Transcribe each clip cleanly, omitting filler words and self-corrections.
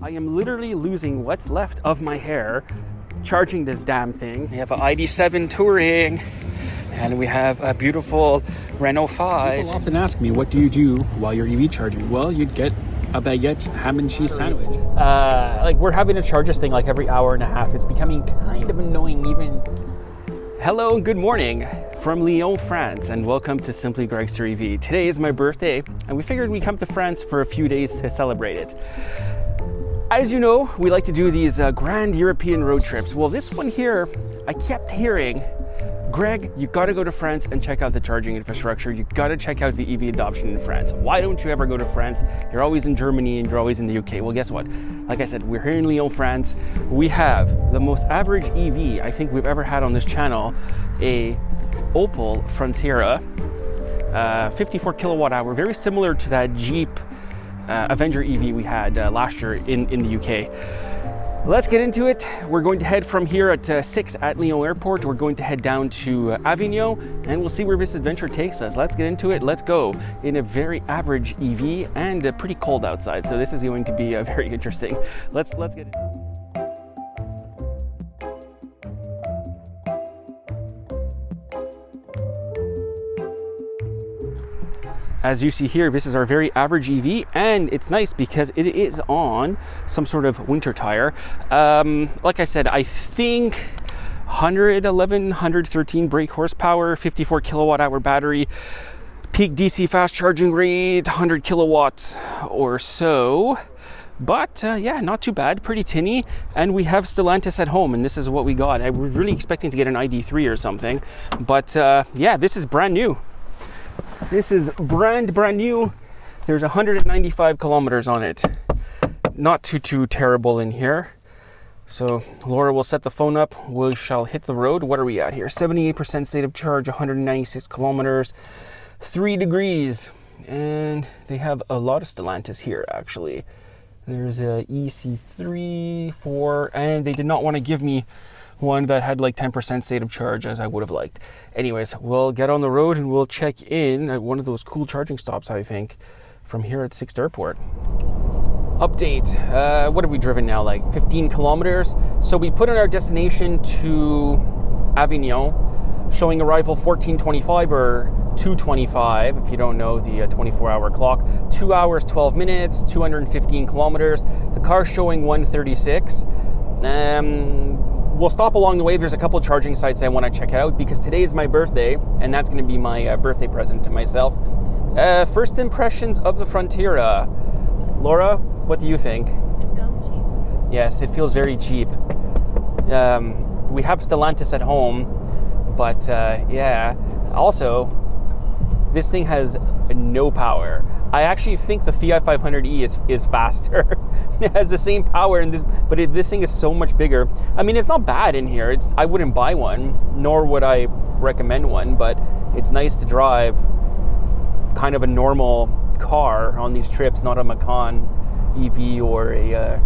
I am literally losing what's left of my hair charging this damn thing. We have an ID7 Touring, and we have a beautiful Renault 5. People often ask me, what do you do while you're EV charging? Well, you'd get a baguette ham and cheese sandwich. Like, we're having to charge this thing like every hour and a half. It's becoming kind of annoying even. Hello and good morning from Lyon, France, and welcome to Simply Gregster EV. Today is my birthday, and we figured we'd come to France for a few days to celebrate it. As you know, we like to do these grand European road trips. Well, this one here, I kept hearing, Greg, you gotta go to France and check out the charging infrastructure. You gotta check out the EV adoption in France. Why don't you ever go to France? You're always in Germany and you're always in the UK. Well, guess what? Like I said, we're here in Lyon, France. We have the most average EV I think we've ever had on this channel, a Opel Frontera, 54 kilowatt hour, very similar to that Jeep Avenger EV we had last year in the UK. Let's get into it. We're going to head from here at 6 at Lyon Airport. We're going to head down to Avignon, and we'll see where this adventure takes us. Let's get into it. Let's go in a very average EV and pretty cold outside. So this is going to be very interesting. Let's get it. As you see here, this is our very average EV, and it's nice because it is on some sort of winter tire. Like I said, I think 111, 113 brake horsepower, 54 kilowatt hour battery, peak DC fast charging rate, 100 kilowatts or so. But yeah, not too bad, pretty tinny. And we have Stellantis at home, and this is what we got. I was really expecting to get an ID3 or something, but yeah, this is brand new. This is brand new. There's 195 kilometers on it. Not too terrible in here. So Laura will set the phone up. We shall hit the road. What are we at here? 78% state of charge, 196 kilometers, 3 degrees. And they have a lot of Stellantis here, actually. There's a EC3, 4, and they did not want to give me one that had like 10% state of charge, as I would have liked. Anyways, we'll get on the road and we'll check in at one of those cool charging stops, I think, from here at 6th Airport. Update, what have we driven now, like 15 kilometers? So we put in our destination to Avignon, showing arrival 14:25 or 2:25, if you don't know the 24-hour clock. 2 hours, 12 minutes, 215 kilometers. The car's showing 136. We'll stop along the way. There's a couple charging sites I want to check out because today is my birthday, and that's going to be my birthday present to myself. First impressions of the Frontera. Laura, what do you think? It feels cheap. Yes, it feels very cheap. We have Stellantis at home, but yeah. Also, this thing has no power. I actually think the Fiat 500e is faster. It has the same power in this, but this thing is so much bigger. I mean, it's not bad in here. I wouldn't buy one, nor would I recommend one, but it's nice to drive kind of a normal car on these trips, not a Macan EV or a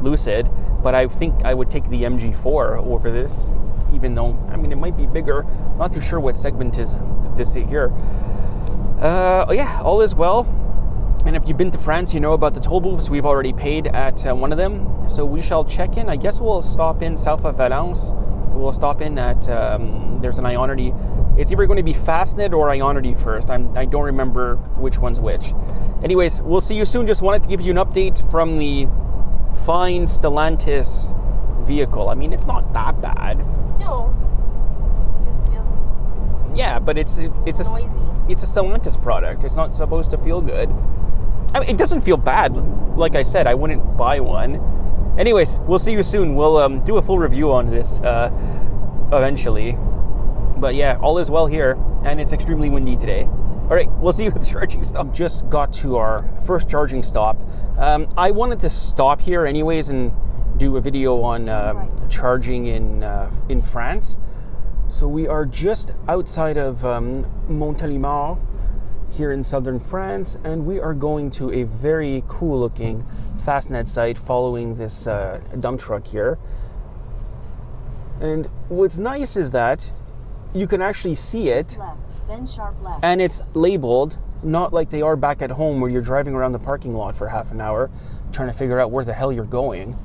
Lucid. But I think I would take the MG4 over this, even though, I mean, it might be bigger. Not too sure what segment is this here. Yeah, all is well. And if you've been to France, you know about the toll booths. We've already paid at one of them. So we shall check in. I guess we'll stop in south of Valence. We'll stop in at, there's an Ionity. It's either going to be FastNed or Ionity first. I don't remember which one's which. Anyways, we'll see you soon. Just wanted to give you an update from the fine Stellantis vehicle. I mean, it's not that bad. No. It just feels Yeah, but it's noisy. It's a Stellantis product. It's not supposed to feel good. I mean, it doesn't feel bad. Like I said, I wouldn't buy one. Anyways, we'll see you soon. We'll do a full review on this eventually. But yeah, all is well here, and it's extremely windy today. All right, we'll see you at the charging stop. Just got to our first charging stop. I wanted to stop here anyways and do a video on charging in France. So we are just outside of Montélimar here in southern France, and we are going to a very cool looking FastNed site following this dump truck here. And what's nice is that you can actually see it, Left, then sharp left. and it's labeled, not like they are back at home where you're driving around the parking lot for half an hour, trying to figure out where the hell you're going.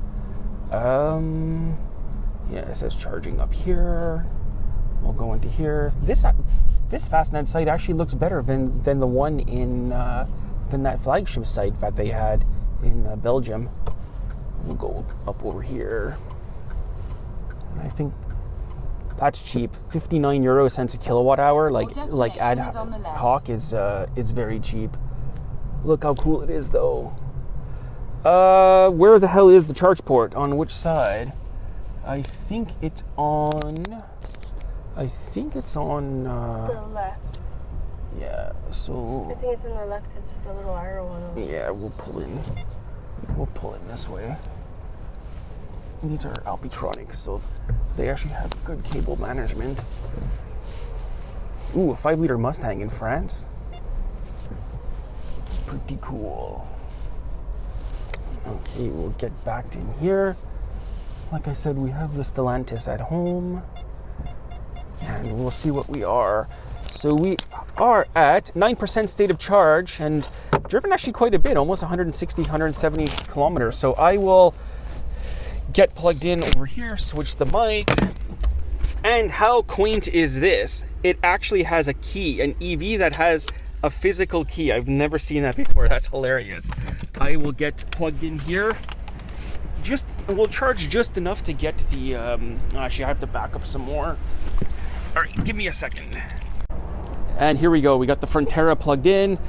Yeah, it says charging up here. We'll go into here. This FastNed site actually looks better than the one in than that flagship site that they had in Belgium. We'll go up over here. I think that's cheap. 59 euro cents a kilowatt hour. Like ad hoc is very cheap. Look how cool it is though. Where the hell is the charge port? On which side? I think it's on the left. Yeah, so I think it's on the left because there's a little arrow on it. yeah, we'll pull in this way. These are Alpitronic, so they actually have good cable management. Ooh, a 5-liter Mustang in France. Pretty cool. Okay, we'll get back in here. Like I said, we have the Stellantis at home. And we'll see what we are. So we are at 9% state of charge and driven actually quite a bit, almost 160, 170 kilometers. So I will get plugged in over here, switch the mic. And how quaint is this? It actually has a key, an EV that has a physical key. I've never seen that before. That's hilarious. I will get plugged in here. We'll charge just enough to get the, actually I have to back up some more. All right, give me a second. And here we go. We got the Frontera plugged in,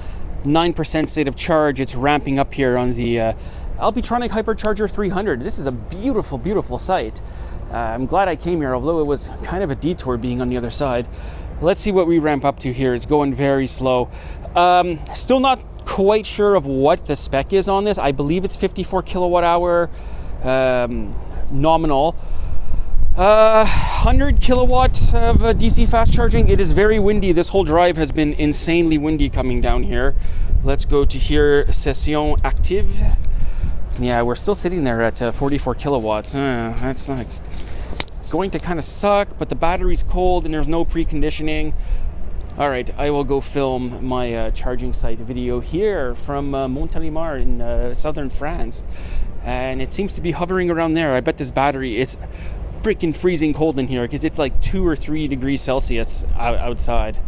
9% state of charge. It's ramping up here on the Alpitronic Hypercharger 300. This is a beautiful, beautiful site. I'm glad I came here, although it was kind of a detour being on the other side. Let's see what we ramp up to here. It's going very slow. Still not quite sure of what the spec is on this. I believe it's 54 kilowatt hour nominal. 100 kilowatts of DC fast charging. It is very windy. This whole drive has been insanely windy coming down here. Let's go to here, Session Active. Yeah, we're still sitting there at 44 kilowatts. That's not going to kind of suck, but the battery's cold and there's no preconditioning. All right, I will go film my charging site video here from Montélimar in southern France. And it seems to be hovering around there. I bet this battery is freaking freezing cold in here because it's like 2 or 3 degrees Celsius outside.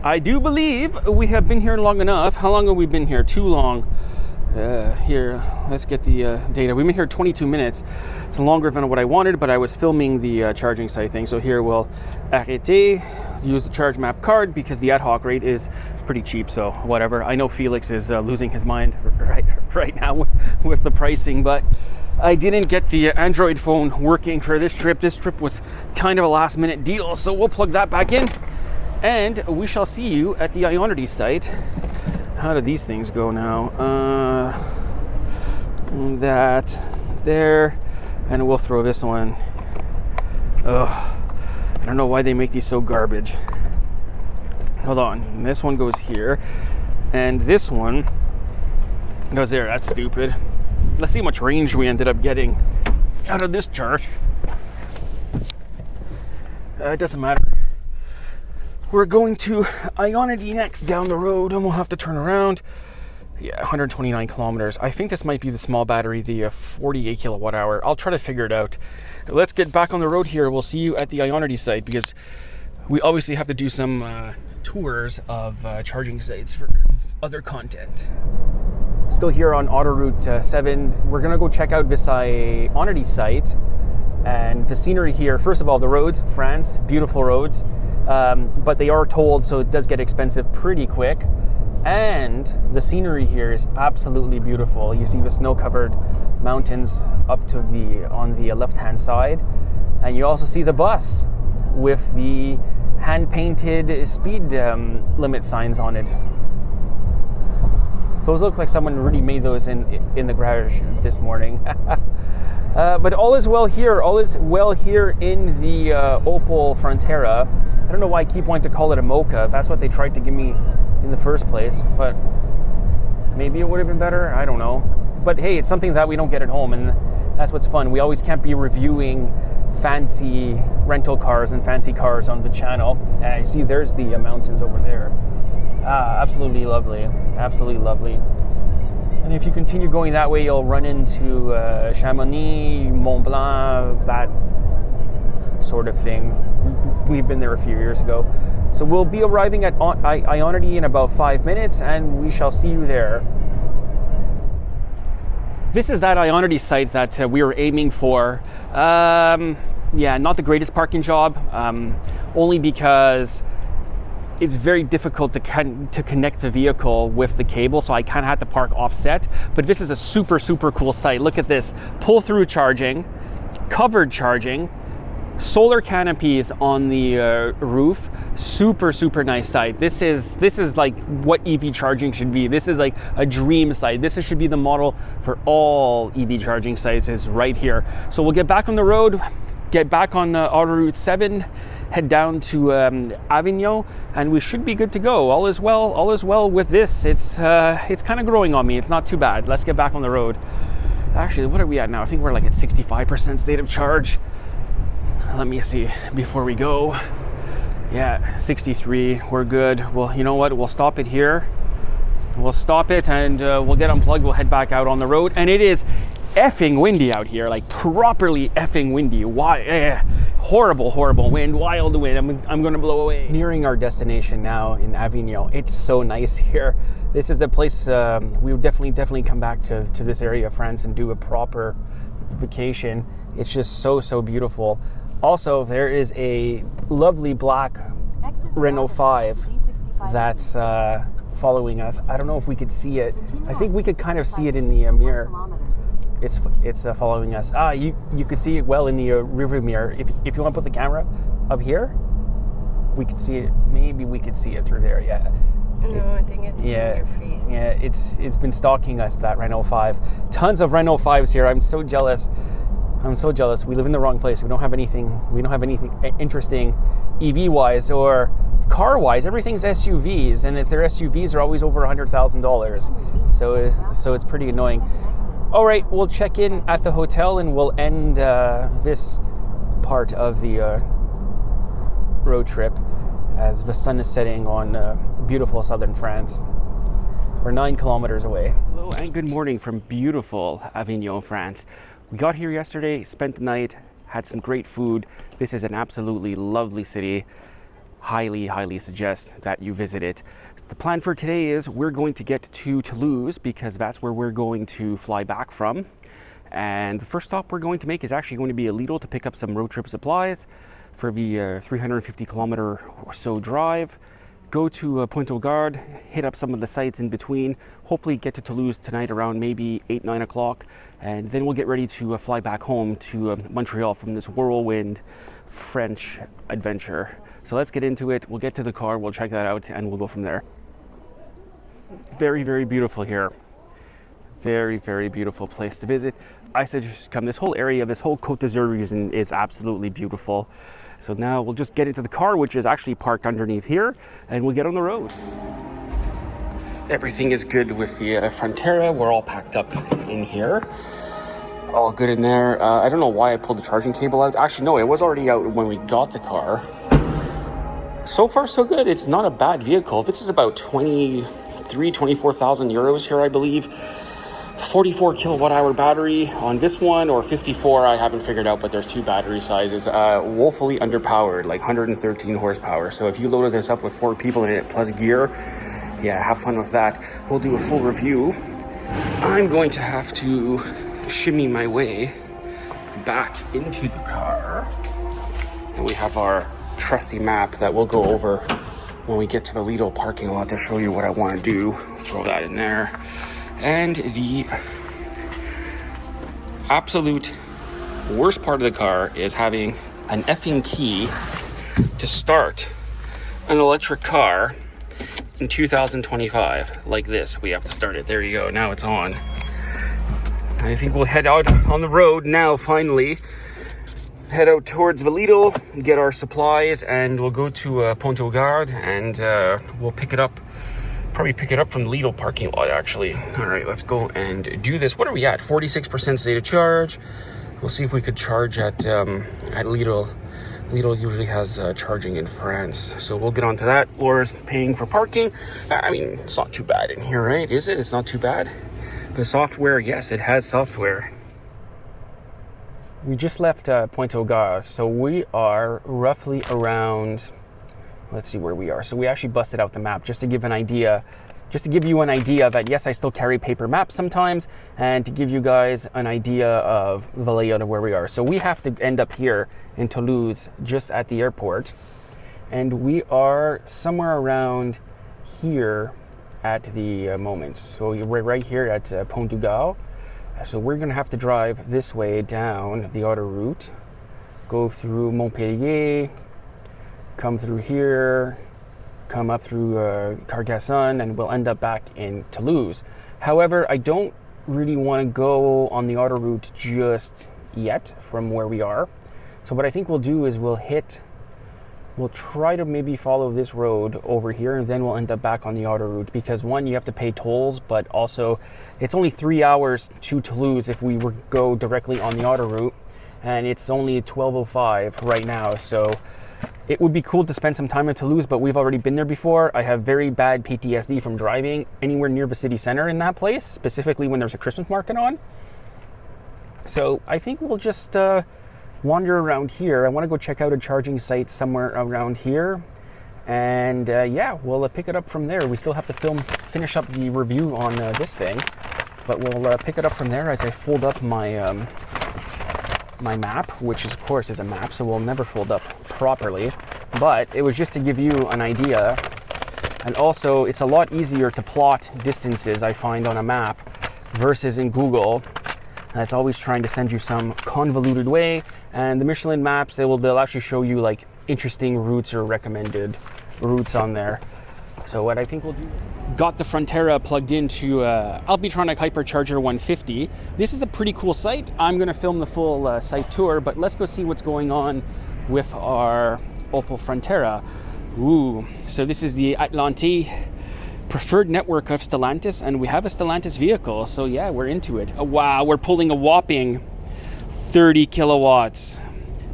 I do believe we have been here long enough. How long have we been here? Too long. Here, let's get the data. We've been here 22 minutes. It's longer than what I wanted, but I was filming the charging site thing. So here we'll arrêter, use the charge map card because the ad hoc rate is pretty cheap. So whatever. I know Felix is losing his mind right now with the pricing, but I didn't get the Android phone working for this trip. This trip was kind of a last minute deal. So we'll plug that back in and we shall see you at the Ionity site. How do these things go now? That there, and we'll throw this one. Ugh, I don't know why they make these so garbage. Hold on, this one goes here, and this one goes there. That's stupid. Let's see how much range we ended up getting out of this charge. It doesn't matter. We're going to Ionity next down the road, and we'll have to turn around. Yeah, 129 kilometers. I think this might be the small battery, the 48 kilowatt hour. I'll try to figure it out. Let's get back on the road here. We'll see you at the Ionity site because we obviously have to do some tours of charging sites for other content. Still here on Autoroute 7. We're gonna go check out this Ionity site and the scenery here. First of all, the roads, France, beautiful roads. But they are tolled, so it does get expensive pretty quick. And the scenery here is absolutely beautiful. You see the snow-covered mountains up to on the left-hand side, and you also see the bus with the hand-painted speed limit signs on it. Those look like someone really made those in the garage this morning. But all is well here. All is well here in the Opel Frontera. I don't know why I keep wanting to call it a mocha. That's what they tried to give me in the first place, but maybe it would have been better. I don't know. But hey, it's something that we don't get at home, and that's what's fun. We always can't be reviewing fancy rental cars and fancy cars on the channel. You see, there's the mountains over there. Absolutely lovely. Absolutely lovely. And if you continue going that way, you'll run into Chamonix, Mont Blanc, that sort of thing. We've been there a few years ago. So we'll be arriving at Ionity in about 5 minutes, and we shall see you there. This is that Ionity site that we were aiming for. Yeah, not the greatest parking job, only because it's very difficult to connect the vehicle with the cable, so I kind of had to park offset. But this is a super, super cool site. Look at this. Pull-through charging, covered charging, solar canopies on the roof. Super, super nice site. This is like what EV charging should be. This is like a dream site. This should be the model for all EV charging sites, is right here. So we'll get back on the road, get back on Autoroute 7, head down to Avignon, and we should be good to go. All is well with this. It's kind of growing on me. It's not too bad. Let's get back on the road. Actually, what are we at now? I think we're like at 65% state of charge. Let me see before we go. Yeah, 63, we're good. Well, you know what? We'll stop it here. We'll stop it and we'll get unplugged. We'll head back out on the road. And it is effing windy out here, like properly effing windy. Why? Horrible, horrible wind, wild wind. I'm gonna blow away. Nearing our destination now in Avignon. It's so nice here. This is the place we would definitely come back to this area of France and do a proper vacation. It's just so beautiful. Also, there is a lovely black Renault 5 that's following us. I don't know if we could see it. I think we could kind of see it in the mirror. It's following us. You could see it well in the rearview mirror. If you want to put the camera up here, we could see it. Maybe we could see it through there. Yeah. No, I think it's in your face. Yeah, it's been stalking us, that Renault 5. Tons of Renault 5s here. I'm so jealous. We live in the wrong place. We don't have anything interesting EV-wise or car-wise. Everything's SUVs, and if they're SUVs, they're always over $100,000. So it's pretty annoying. All right, we'll check in at the hotel and we'll end this part of the road trip as the sun is setting on beautiful southern France. We're 9 kilometers away. Hello and good morning from beautiful Avignon, France. We got here yesterday, spent the night, had some great food. This is an absolutely lovely city. Highly suggest that you visit it. The plan for today is we're going to get to Toulouse because that's where we're going to fly back from. And the first stop we're going to make is actually going to be a Lidl to pick up some road trip supplies for the 350 kilometer or so drive. Go to Pointe-aux-Gardes, hit up some of the sites in between, hopefully get to Toulouse tonight around maybe 8-9 o'clock, and then we'll get ready to fly back home to Montreal from this whirlwind French adventure. So let's get into it. We'll get to the car, we'll check that out, and we'll go from there. Very beautiful here. Very beautiful place to visit. I suggest come. This whole area, this whole Côte d'Azur region is absolutely beautiful. So now we'll just get into the car, which is actually parked underneath here, and we'll get on the road. Everything is good with the Frontera. We're all packed up in here. All good in there. I don't know why I pulled the charging cable out. Actually, no, it was already out when we got the car. So far, so good. It's not a bad vehicle. This is about 24,000 euros here, I believe. 44 kilowatt hour battery on this one, or 54, I haven't figured out, but there's 2 battery sizes. Woefully underpowered, like 113 horsepower. So if you loaded this up with 4 people in it plus gear, yeah, have fun with that. We'll do a full review. I'm going to have to shimmy my way back into the car. And we have our trusty map that we'll go over when we get to the Lidl parking lot to show you what I want to do. Throw that in there. And the absolute worst part of the car is having an effing key to start an electric car in 2025. Like this, we have to start it. There you go, now it's on. I think we'll head out on the road now, finally. Head out towards the Lidl, get our supplies, and we'll go to Pointe-aux-Gardes, and we'll pick it up. Probably pick it up from the Lidl parking lot, actually. All right, let's go and do this. What are we at? 46% state of charge. We'll see if we could charge at Lidl. Lidl usually has charging in France, so we'll get onto that. Laura's paying for parking. I mean, it's not too bad in here, right? Is it? It's not too bad. The software, yes, it has software. We just left Pointe aux Gare, so we are roughly around, let's see where we are. So we actually busted out the map just to give an idea, just to give you an idea that yes, I still carry paper maps sometimes, and to give you guys an idea of the layout of where we are. So we have to end up here in Toulouse, just at the airport, and we are somewhere around here at the moment. So we're right here at Pointe aux Gare. So we're going to have to drive this way down the autoroute, go through Montpellier, come through here, come up through Carcassonne, and we'll end up back in Toulouse. However, I don't really want to go on the autoroute just yet from where we are. So what I think we'll do is we'll try to maybe follow this road over here, and then we'll end up back on the autoroute, because one, you have to pay tolls, but also it's only 3 hours to Toulouse if we were go directly on the autoroute, and it's only 12:05 right now. So it would be cool to spend some time in Toulouse, but we've already been there before. I have very bad PTSD from driving anywhere near the city center in that place, specifically when there's a Christmas market on. So I think we'll just wander around here. I want to go check out a charging site somewhere around here, and yeah, we'll pick it up from there. We still have to finish up the review on this thing, but we'll pick it up from there as I fold up my my map, which is, of course, is a map, so we'll never fold up properly, but it was just to give you an idea. And also, it's a lot easier to plot distances, I find, on a map versus in Google. That's always trying to send you some convoluted way. And the Michelin maps, they'll actually show you like interesting routes or recommended routes on there. So what I think we'll do, got the Frontera plugged into Alpitronic Hypercharger 150. This is a pretty cool site. I'm going to film the full site tour, but let's go see what's going on with our Opel Frontera. Ooh, so this is the Atlante preferred network of Stellantis, and we have a Stellantis vehicle, so yeah, we're into it. Oh, wow, we're pulling a whopping 30 kilowatts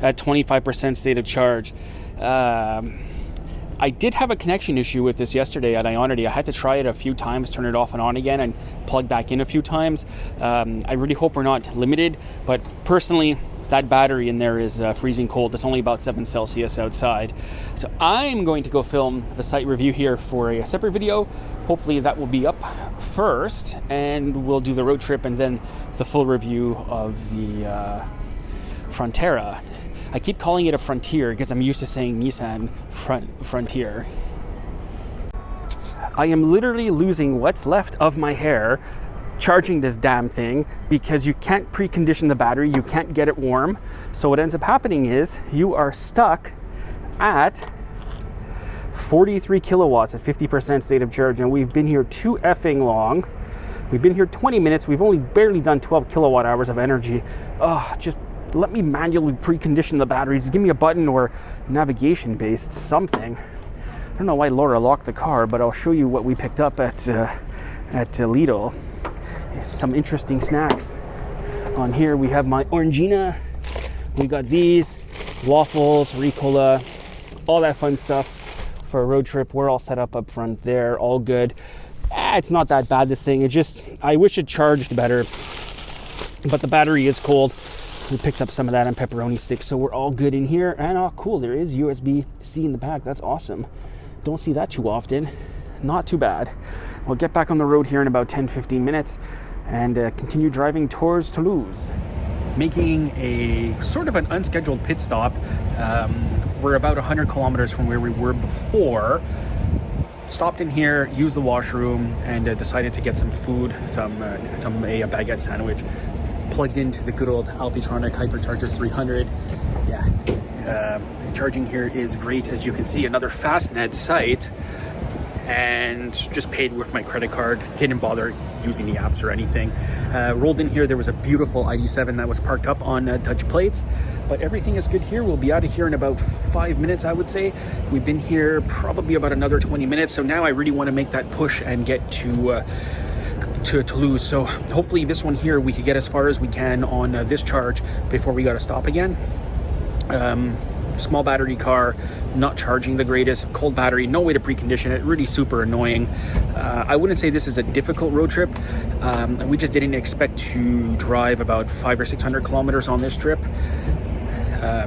at 25% state of charge. I did have a connection issue with this yesterday at Ionity. I had to try it a few times, turn it off and on again, and plug back in a few times. I really hope we're not limited, but personally, that battery in there is freezing cold. It's only about 7 Celsius outside. So I'm going to go film the site review here for a separate video. Hopefully that will be up first, and we'll do the road trip and then the full review of the Frontera. I keep calling it a Frontier because I'm used to saying Nissan Frontier. I am literally losing what's left of my hair charging this damn thing, because you can't precondition the battery, you can't get it warm. So what ends up happening is you are stuck at 43 kilowatts at 50% state of charge, and we've been here too effing long. We've been here 20 minutes. We've only barely done 12 kilowatt hours of energy. Oh, just let me manually precondition the batteries. Give me a button or navigation based something. I don't know why Laura locked the car, but I'll show you what we picked up at Lidl. Some interesting snacks. On here we have my Orangina. We got these waffles, Ricola, all that fun stuff for a road trip. We're all set up front there, all good. It's not that bad, this thing. I wish it charged better, but the battery is cold. We picked up some of that on pepperoni sticks, so we're all good in here. And oh cool, there is USB-C in the back. That's awesome. Don't see that too often. Not too bad. We'll get back on the road here in about 10-15 minutes and continue driving towards Toulouse. Making a sort of an unscheduled pit stop. We're about 100 kilometers from where we were before. Stopped in here, used the washroom, and decided to get some food, a baguette sandwich. Plugged into the good old Alpitronic Hypercharger 300. Yeah, charging here is great. As you can see, another FastNed site, and just paid with my credit card. Didn't bother using the apps or anything. Rolled in here, there was a beautiful ID7 that was parked up on touch plates, but everything is good here. We'll be out of here in about 5 minutes, I would say. We've been here probably about another 20 minutes, so now I really want to make that push and get to Toulouse. So hopefully this one here, we could get as far as we can on this charge before we got to stop again. small battery car, not charging the greatest, cold battery, no way to precondition it, really super annoying. I wouldn't say this is a difficult road trip. We just didn't expect to drive about 500 or 600 kilometers on this trip.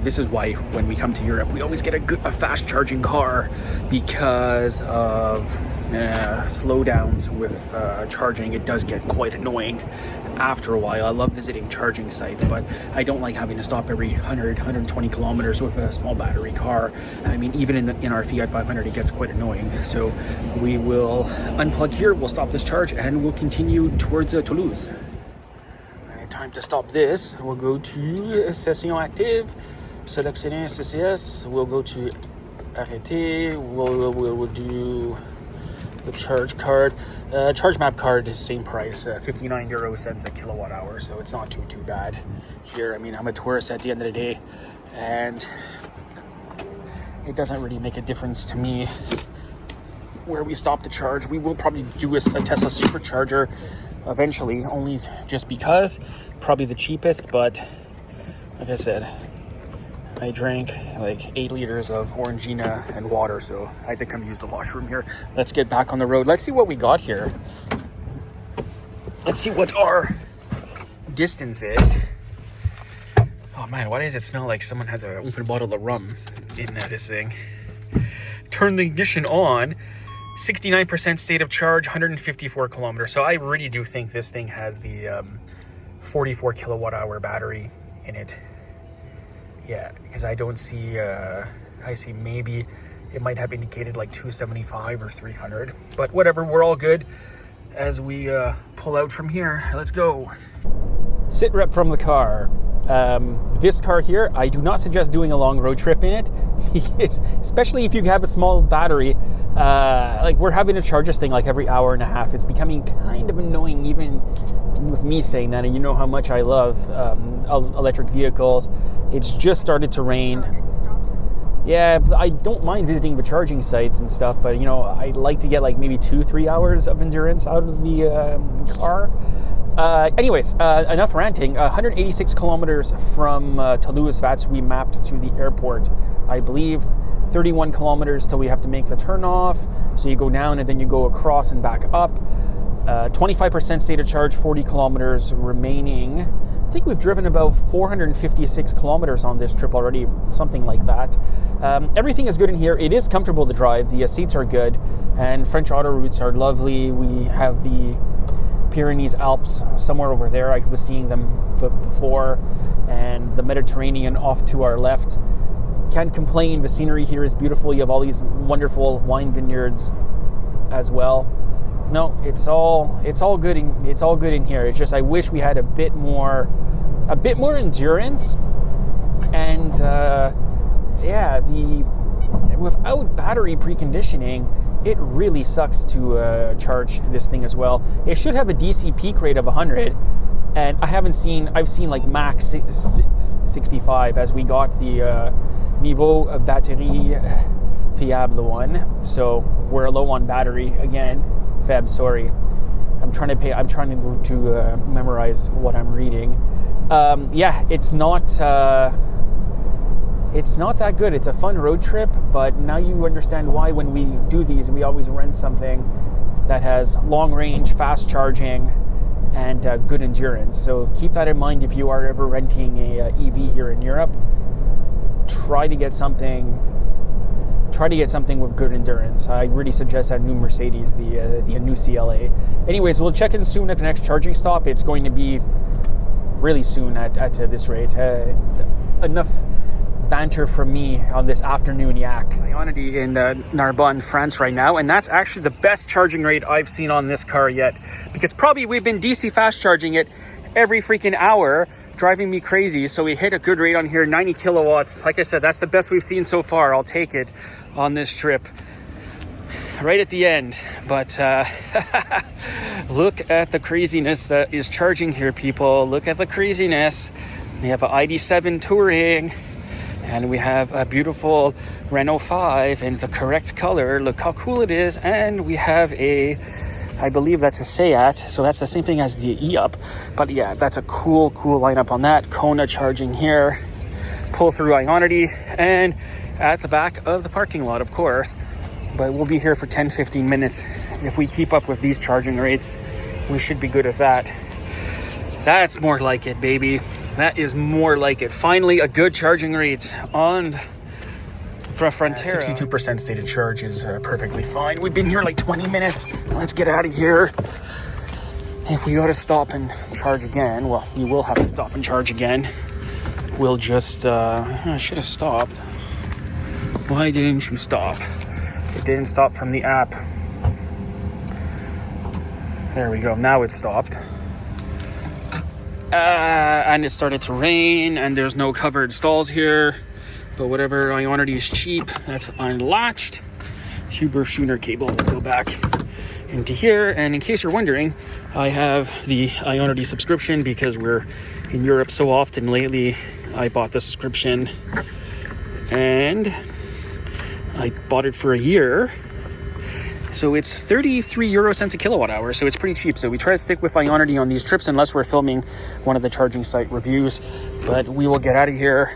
This is why when we come to Europe, we always get a fast charging car because of slowdowns with charging. It does get quite annoying after a while. I love visiting charging sites, but I don't like having to stop every 100, 120 kilometers with a small battery car. I mean, even in our Fiat 500, it gets quite annoying. So we will unplug here, we'll stop this charge, and we'll continue towards Toulouse. Time to stop this. We'll go to Session Active, Sélectionner CCS. We'll go to Arrêter. We'll do the charge card. Charge map card is same price, 59 euro cents a kilowatt hour, so it's not too bad here. I mean, I'm a tourist at the end of the day, and it doesn't really make a difference to me where we stop to charge. We will probably do a Tesla supercharger eventually, only just because, probably the cheapest, but like I said, I drank like 8 liters of Orangina and water, so I had to come use the washroom here. Let's get back on the road. Let's see what we got here. Let's see what our distance is. Oh man, why does it smell like someone has an open bottle of rum in this thing? Turn the ignition on. 69% state of charge, 154 kilometers. So I really do think this thing has the 44 kilowatt hour battery in it. Yeah, because I don't see, I see maybe it might have indicated like 275 or 300, but whatever, we're all good as we pull out from here. Let's go. Sit rep from the car. This car here, I do not suggest doing a long road trip in it, because especially if you have a small battery. Like we're having to charge this thing like every hour and a half. It's becoming kind of annoying, even with me saying that, and you know how much I love electric vehicles. It's just started to rain. Yeah, I don't mind visiting the charging sites and stuff, but you know, I like to get like maybe 2-3 hours of endurance out of the car. Anyways, enough ranting. 186 kilometers from Toulouse, that's we mapped to the airport, I believe. 31 kilometers till we have to make the turn off. So you go down and then you go across and back up. 25% state of charge, 40 kilometers remaining. I think we've driven about 456 kilometers on this trip already, something like that. Everything is good in here. It is comfortable to drive. The seats are good, and French autoroutes are lovely. We have the Pyrenees Alps somewhere over there. I was seeing them before, and the Mediterranean off to our left. Can't complain. The scenery here is beautiful. You have all these wonderful wine vineyards as well. No, it's all good. It's all good in here. It's just I wish we had a bit more endurance, and without battery preconditioning, it really sucks to charge this thing as well. It should have a DC peak rate of 100, and I've seen like max 65 as we got the Niveau Batterie Fiable one. So we're low on battery again. Fab, sorry. I'm trying to memorize what I'm reading. Yeah, it's not that good. It's a fun road trip, but now you understand why when we do these, we always rent something that has long range, fast charging, and good endurance. So keep that in mind if you are ever renting a EV here in Europe. Try to get something with good endurance. I really suggest that new Mercedes, the new CLA. Anyways, we'll check in soon at the next charging stop. It's going to be really soon at this rate. Enough banter from me on this afternoon yak. Ionity in Narbonne, France right now, and that's actually the best charging rate I've seen on this car yet, because probably we've been DC fast charging it every freaking hour, driving me crazy. So we hit a good rate on here, 90 kilowatts. Like I said, that's the best we've seen so far. I'll take it on this trip right at the end. But look at the craziness that is charging here, people. Look at the craziness. We have an ID7 Touring, and we have a beautiful Renault 5 in the correct color. Look how cool it is. And we have I believe that's a Seat, so that's the same thing as the E-Up. But yeah, that's a cool lineup on that. Kona charging here. pull through Ionity and at the back of the parking lot, of course. But we'll be here for 10-15 minutes. If we keep up with these charging rates, we should be good as that. That's more like it, baby. That is more like it. Finally, a good charging rate on the Frontera. 62% stated charge is perfectly fine. We've been here like 20 minutes. Let's get out of here. If we got to stop and charge again, well, we will have to stop and charge again. We'll just, I should have stopped. Why didn't you stop? It didn't stop from the app. There we go. Now it's stopped. And it started to rain, and there's no covered stalls here. But whatever, Ionity is cheap. That's unlatched. Huber Schooner cable will go back into here. And in case you're wondering, I have the Ionity subscription because we're in Europe so often lately. I bought the subscription and I bought it for a year. So it's 33 euro cents a kilowatt hour. So it's pretty cheap. So we try to stick with Ionity on these trips unless we're filming one of the charging site reviews. But we will get out of here.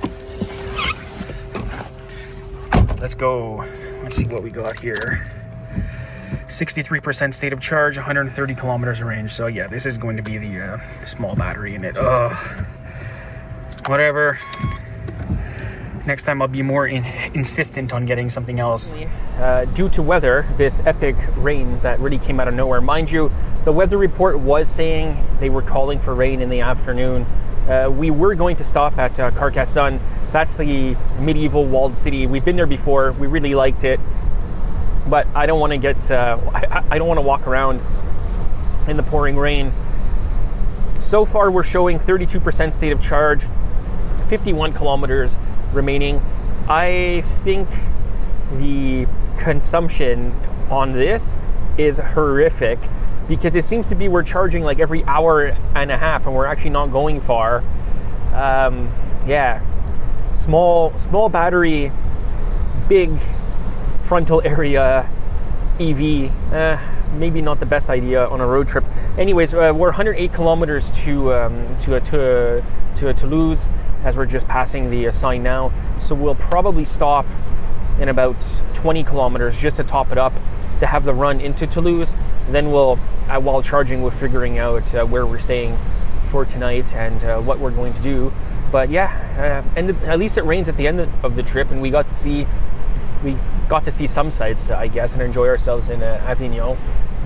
Let's go. Let's see what we got here. 63% state of charge, 130 kilometers of range. So yeah, this is going to be the small battery in it. Whatever. Next time I'll be more insistent on getting something else. Due to weather, this epic rain that really came out of nowhere. Mind you, the weather report was saying they were calling for rain in the afternoon. We were going to stop at Carcassonne. That's the medieval walled city. We've been there before. We really liked it. But I don't want to get, I don't want to walk around in the pouring rain. So far, we're showing 32% state of charge, 51 kilometers remaining. I think the consumption on this is horrific because it seems to be we're charging like every hour and a half and we're actually not going far. Yeah, small battery, big frontal area EV, maybe not the best idea on a road trip. Anyways, we're 108 kilometers to Toulouse as we're just passing the sign now. So we'll probably stop in about 20 kilometers just to top it up to have the run into Toulouse. Then we'll, while charging, we're figuring out where we're staying for tonight and what we're going to do. But yeah, and at least it rains at the end of the trip, and we got to see some sights, I guess, and enjoy ourselves in Avignon.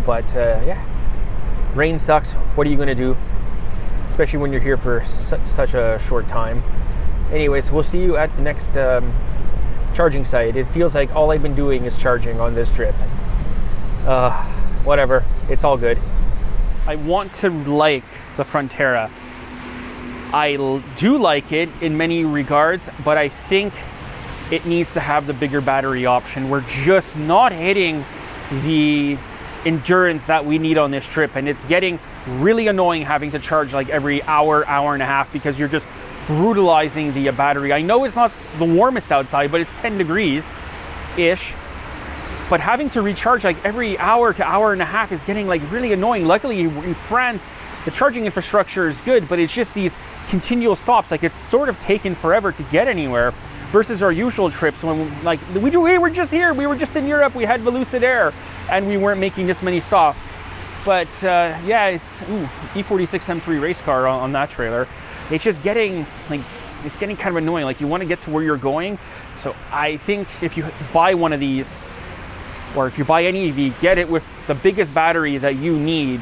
But yeah, rain sucks. What are you going to do? Especially when you're here for such a short time. Anyways, we'll see you at the next charging site. It feels like all I've been doing is charging on this trip. Whatever, it's all good. I want to like the Frontera. I do like it in many regards, but I think it needs to have the bigger battery option. We're just not hitting the endurance that we need on this trip, and it's getting really annoying having to charge like every hour and a half because you're just brutalizing the battery. I know it's not the warmest outside, but it's 10 degrees ish, but having to recharge like every hour to hour and a half is getting like really annoying. Luckily in France the charging infrastructure is good, but it's just these continual stops. Like it's sort of taken forever to get anywhere versus our usual trips when like we were just here, we were just in Europe, we had Velucid Air, and we weren't making this many stops. But yeah, it's E46 M3 race car on that trailer. It's just getting like, it's getting kind of annoying. Like you want to get to where you're going. So I think if you buy one of these, or if you buy any EV, get it with the biggest battery that you need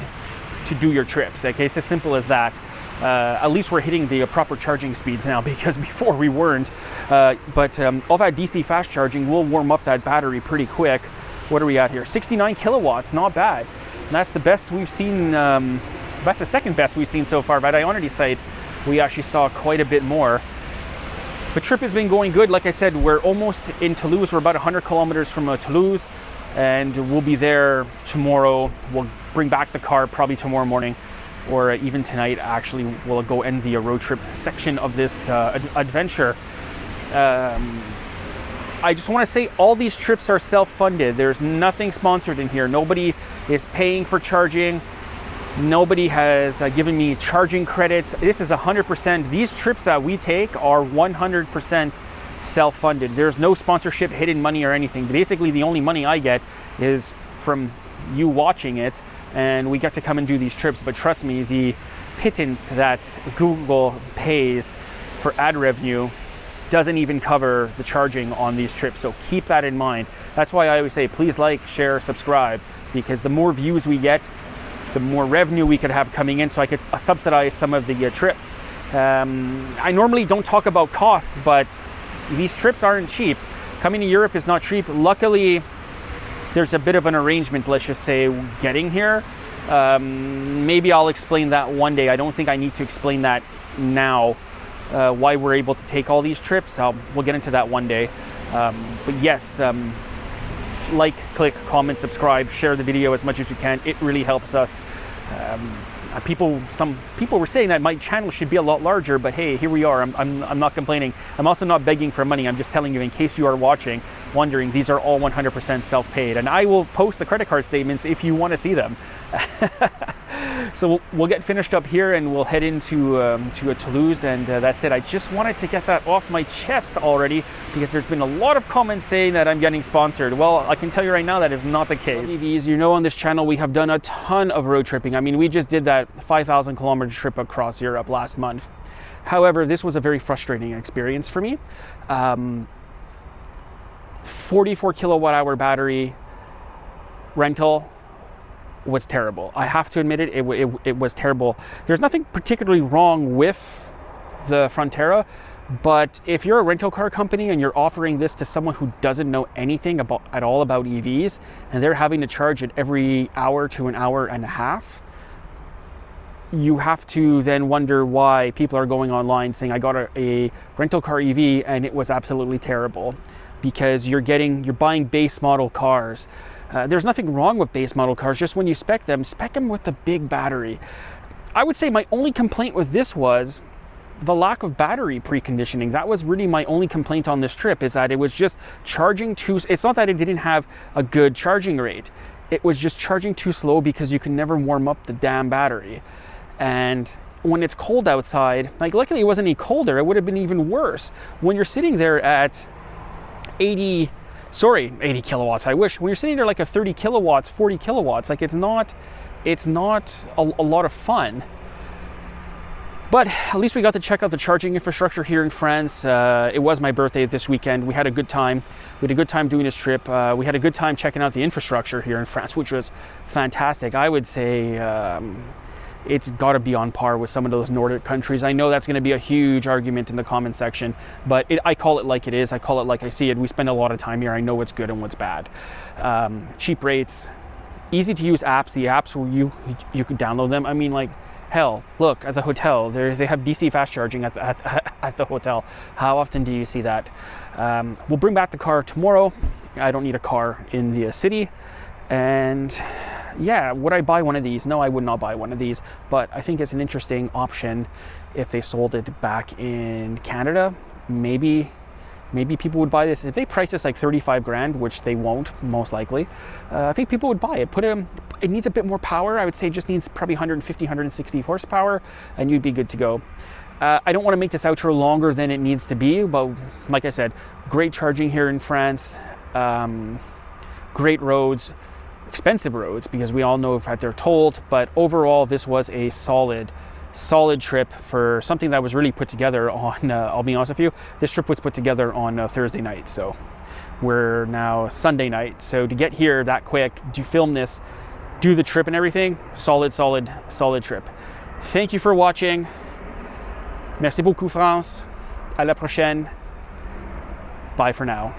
to do your trips. Okay, it's as simple as that. At least we're hitting the proper charging speeds now, because before we weren't. But all that DC fast charging will warm up that battery pretty quick. What are we at here? 69 kilowatts, not bad. And that's the best we've seen. That's the second best we've seen so far. But at Ionity site, we actually saw quite a bit more. The trip has been going good. Like I said, we're almost in Toulouse. We're about 100 kilometers from Toulouse, and we'll be there tomorrow. We'll bring back the car probably tomorrow morning, or even tonight. Actually, we'll go end the road trip section of this adventure. I just want to say all these trips are self-funded. There's nothing sponsored in here. Nobody is paying for charging. Nobody has given me charging credits. This is 100%. These trips that we take are 100% self-funded. There's no sponsorship, hidden money or anything. Basically, the only money I get is from you watching it, and we get to come and do these trips. But trust me, the pittance that Google pays for ad revenue doesn't even cover the charging on these trips. So keep that in mind. That's why I always say, please like, share, subscribe, because the more views we get, the more revenue we could have coming in, so I could subsidize some of the trip. I normally don't talk about costs, but these trips aren't cheap. Coming to Europe is not cheap. Luckily, there's a bit of an arrangement, let's just say, getting here. Maybe I'll explain that one day. I don't think I need to explain that now, why we're able to take all these trips. We'll get into that one day. But yes, like, click, comment, subscribe, share the video as much as you can. It really helps us. Some people were saying that my channel should be a lot larger, but hey, here we are. I'm not complaining. I'm also not begging for money. I'm just telling you, in case you are watching, wondering, these are all 100% self-paid, and I will post the credit card statements if you want to see them. So we'll get finished up here, and we'll head into Toulouse, and that's it. I just wanted to get that off my chest already, because there's been a lot of comments saying that I'm getting sponsored. Well, I can tell you right now that is not the case. EVs, you know, on this channel we have done a ton of road tripping. I mean, we just did that 5,000 kilometer trip across Europe last month. However, this was a very frustrating experience for me. 44 kilowatt hour battery rental was terrible. I have to admit it, it was terrible. There's nothing particularly wrong with the Frontera, but if you're a rental car company and you're offering this to someone who doesn't know anything at all about EVs, and they're having to charge it every hour to an hour and a half, you have to then wonder why people are going online saying, I got a rental car EV and it was absolutely terrible, because you're buying base model cars. There's nothing wrong with base model cars, just when you spec them with the big battery. I would say my only complaint with this was the lack of battery preconditioning. That was really my only complaint on this trip, is that it was just charging too. It's not that it didn't have a good charging rate. It was just charging too slow because you can never warm up the damn battery. And when it's cold outside, like, luckily it wasn't any colder, it would have been even worse. When you're sitting there at 80 kilowatts, I wish. When you're sitting there like a 30 kilowatts, 40 kilowatts, like, it's not a lot of fun. But at least we got to check out the charging infrastructure here in France. It was my birthday this weekend. We had a good time. We had a good time doing this trip. We had a good time checking out the infrastructure here in France, which was fantastic. I would say it's got to be on par with some of those Nordic countries. I know that's going to be a huge argument in the comment section, but I call it like it is. I call it like I see it. We spend a lot of time here. I know what's good and what's bad. Cheap rates, easy to use apps. The apps where you can download them. I mean, like, hell, look at the hotel. They have DC fast charging at the hotel. How often do you see that? We'll bring back the car tomorrow. I don't need a car in the city. And yeah, would I buy one of these? No, I would not buy one of these, but I think it's an interesting option if they sold it back in Canada. Maybe people would buy this. If they price this like 35 grand, which they won't, most likely, I think people would buy it. It needs a bit more power. I would say it just needs probably 150, 160 horsepower, and you'd be good to go. I don't want to make this outro longer than it needs to be, but like I said, great charging here in France, great roads, expensive roads, because we all know that they're tolled, but overall this was a solid trip for something that was really put together on, I'll be honest with you, this trip was put together on Thursday night, so we're now Sunday night. So to get here that quick, to film this, do the trip and everything, solid trip. Thank you for watching. Merci beaucoup, France. À la prochaine. Bye for now.